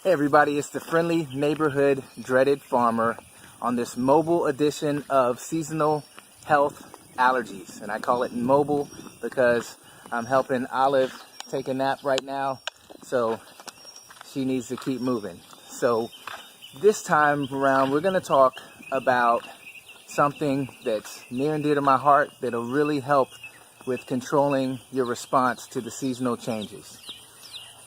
Hey everybody, it's the friendly neighborhood dreaded farmer on this mobile edition of seasonal health allergies. And I call it mobile because I'm helping Olive take a nap right now, so she needs to keep moving. So this time around, we're going to talk about something that's near and dear to my heart that'll really help with controlling your response to the seasonal changes.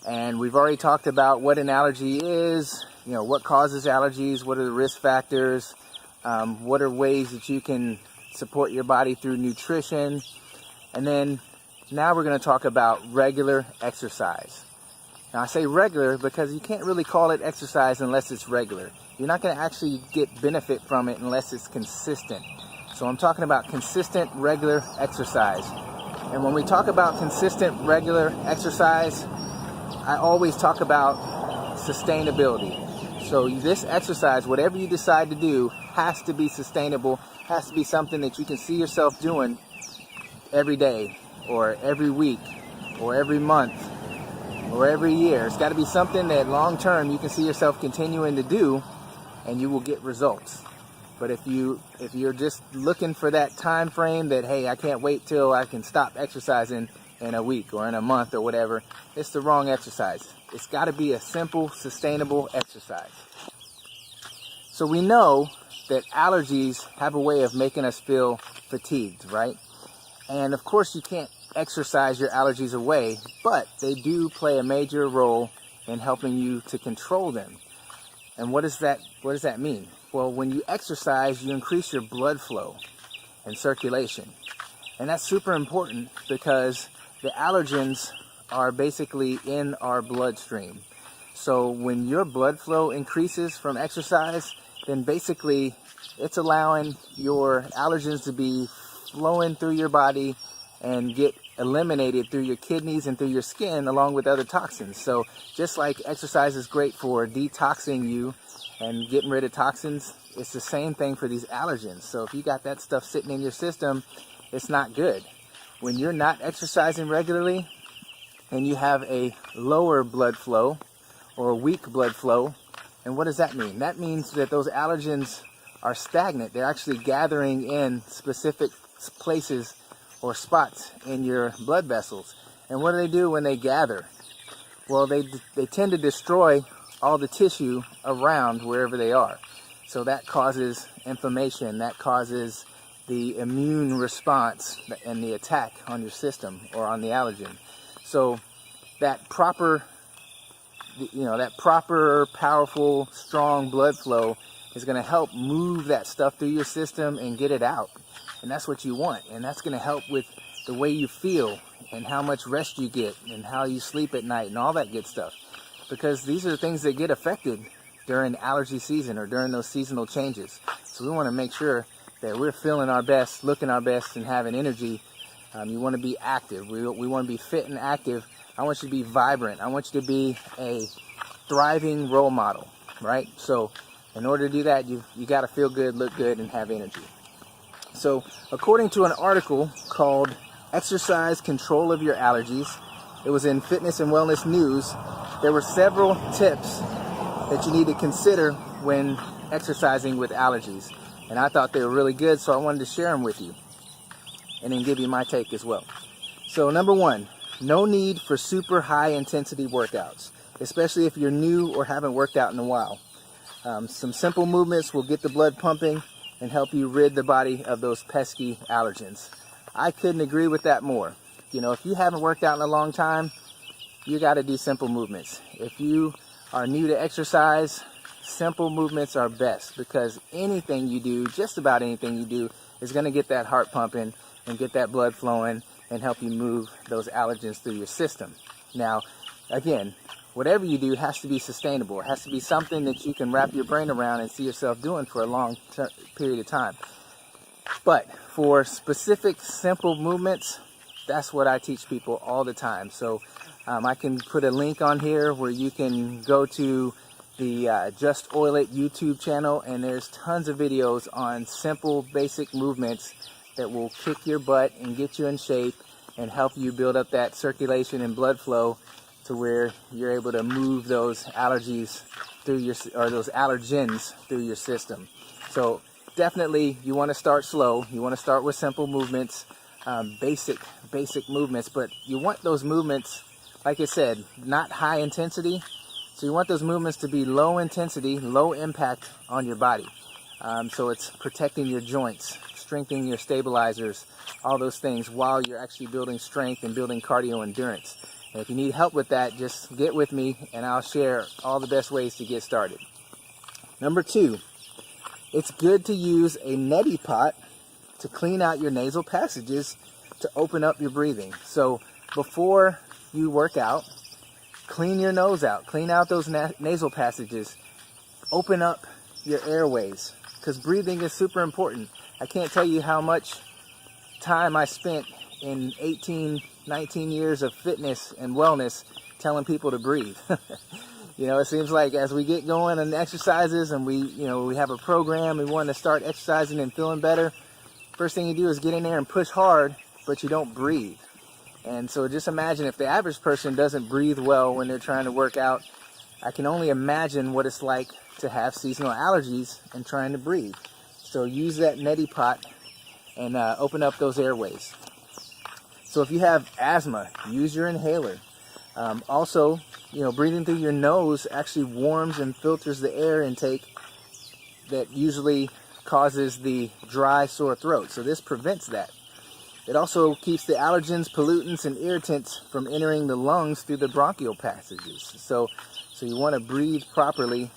And we've already talked about what an allergy is, what causes allergies, what are the risk factors, what are ways that you can support your body through nutrition. And then now we're going to talk about regular exercise. Now I say regular because you can't really call it exercise unless it's regular. You're not going to actually get benefit from it unless it's consistent. So I'm talking about consistent, regular exercise. And when we talk about consistent, regular exercise, I always talk about sustainability. So this exercise, whatever you decide to do, has to be sustainable, has to be something that you can see yourself doing every day, or every week, or every month, or every year. It's got to be something that long term you can see yourself continuing to do, and you will get results. But if you're just looking for that time frame that, hey, I can't wait till I can stop exercising in a week or in a month or whatever, it's the wrong exercise. It's got to be a simple, sustainable exercise. So we know that allergies have a way of making us feel fatigued, right? And of course you can't exercise your allergies away, but they do play a major role in helping you to control them. And what does that mean? Well, when you exercise, you increase your blood flow and circulation. And that's super important because the allergens are basically in our bloodstream. So when your blood flow increases from exercise, then basically it's allowing your allergens to be flowing through your body and get eliminated through your kidneys and through your skin along with other toxins. So just like exercise is great for detoxing you and getting rid of toxins, it's the same thing for these allergens. So if you got that stuff sitting in your system, it's not good. When you're not exercising regularly and you have a lower blood flow or a weak blood flow, and what does that mean? That means that those allergens are stagnant. They're actually gathering in specific places or spots in your blood vessels. And what do when they gather? Well, they tend to destroy all the tissue around wherever they are. So that causes inflammation, that causes the immune response and the attack on your system or on the allergen. So that proper, powerful, strong blood flow is going to help move that stuff through your system and get it out. And that's what you want. And that's going to help with the way you feel and how much rest you get and how you sleep at night and all that good stuff. Because these are the things that get affected during allergy season or during those seasonal changes. So we want to make sure that we're feeling our best, looking our best, and having energy. You want to be active. We want to be fit and active. I want you to be vibrant. I want you to be a thriving role model, right? So in order to do that, you got to feel good, look good, and have energy. So according to an article called Exercise Control of Your Allergies, it was in Fitness and Wellness News, there were several tips that you need to consider when exercising with allergies. And I thought they were really good, so I wanted to share them with you and then give you my take as well. So number one, no need for super high intensity workouts, especially if you're new or haven't worked out in a while. Some simple movements will get the blood pumping and help you rid the body of those pesky allergens. I couldn't agree with that more. If you haven't worked out in a long time, you got to do simple movements. If you are new to exercise, simple movements are best because anything you do, just about anything you do, is going to get that heart pumping and get that blood flowing and help you move those allergens through your system. Now, again, whatever you do has to be sustainable. It has to be something that you can wrap your brain around and see yourself doing for a long period of time. But for specific, simple movements, that's what I teach people all the time. So I can put a link on here where you can go to the Just Oil It YouTube channel, and there's tons of videos on simple, basic movements that will kick your butt and get you in shape and help you build up that circulation and blood flow to where you're able to move those allergies through those allergens through your system. So definitely you want to start slow. You want to start with simple movements, basic movements, but you want those movements, like I said, not high intensity. So you want those movements to be low intensity, low impact on your body. So it's protecting your joints, strengthening your stabilizers, all those things while you're actually building strength and building cardio endurance. And if you need help with that, just get with me and I'll share all the best ways to get started. Number 2, it's good to use a neti pot to clean out your nasal passages to open up your breathing. So before you work out, clean your nose out, clean out those nasal passages, open up your airways, because breathing is super important. I can't tell you how much time I spent in 19 years of fitness and wellness telling people to breathe. It seems like as we get going on exercises and we have a program, we want to start exercising and feeling better, first thing you do is get in there and push hard, but you don't breathe. And so just imagine if the average person doesn't breathe well when they're trying to work out. I can only imagine what it's like to have seasonal allergies and trying to breathe. So use that neti pot and open up those airways. So if you have asthma, use your inhaler. Also, breathing through your nose actually warms and filters the air intake that usually causes the dry, sore throat. So this prevents that. It also keeps the allergens, pollutants, and irritants from entering the lungs through the bronchial passages. So you want to breathe properly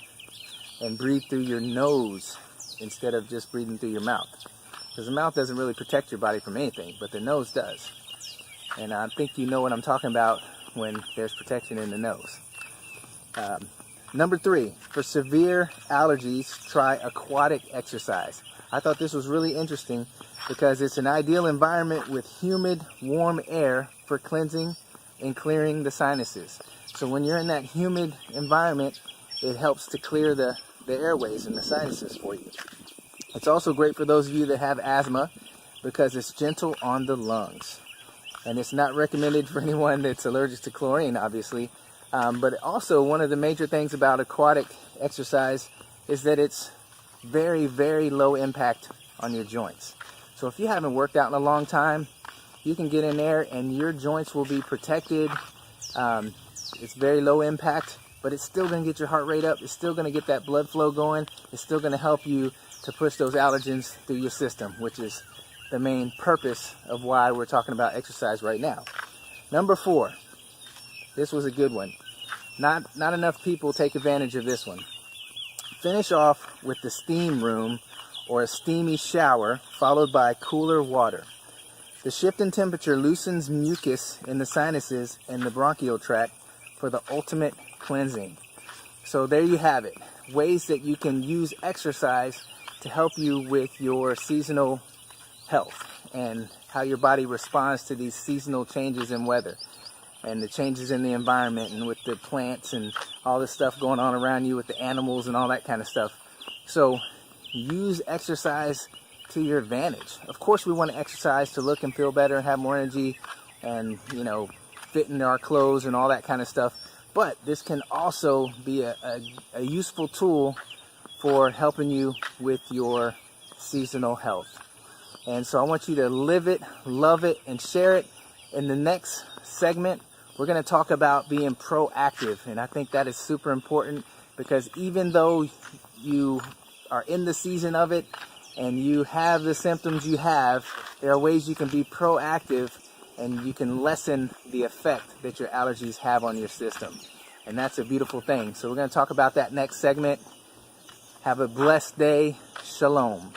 and breathe through your nose instead of just breathing through your mouth. Because the mouth doesn't really protect your body from anything, but the nose does. And I think you know what I'm talking about when there's protection in the nose. Number 3, for severe allergies, try aquatic exercise. I thought this was really interesting because it's an ideal environment with humid, warm air for cleansing and clearing the sinuses. So when you're in that humid environment, it helps to clear the airways and the sinuses for you. It's also great for those of you that have asthma because it's gentle on the lungs. And it's not recommended for anyone that's allergic to chlorine, obviously. But also one of the major things about aquatic exercise is that it's very, very low impact on your joints. So if you haven't worked out in a long time, you can get in there and your joints will be protected. It's very low impact, but it's still going to get your heart rate up. It's still going to get that blood flow going. It's still going to help you to push those allergens through your system, which is the main purpose of why we're talking about exercise right now. Number 4, this was a good one. Not enough people take advantage of this one. Finish off with the steam room or a steamy shower followed by cooler water. The shift in temperature loosens mucus in the sinuses and the bronchial tract for the ultimate cleansing. So there you have it. Ways that you can use exercise to help you with your seasonal health and how your body responds to these seasonal changes in weather and the changes in the environment and with the plants and all this stuff going on around you with the animals and all that kind of stuff. So use exercise to your advantage. Of course we want to exercise to look and feel better and have more energy and fit in our clothes and all that kind of stuff, but this can also be a useful tool for helping you with your seasonal health. And so I want you to live it, love it, and share it. In the next segment, we're going to talk about being proactive. And I think that is super important because even though you are in the season of it and you have the symptoms you have, there are ways you can be proactive and you can lessen the effect that your allergies have on your system. And that's a beautiful thing. So we're going to talk about that next segment. Have a blessed day. Shalom.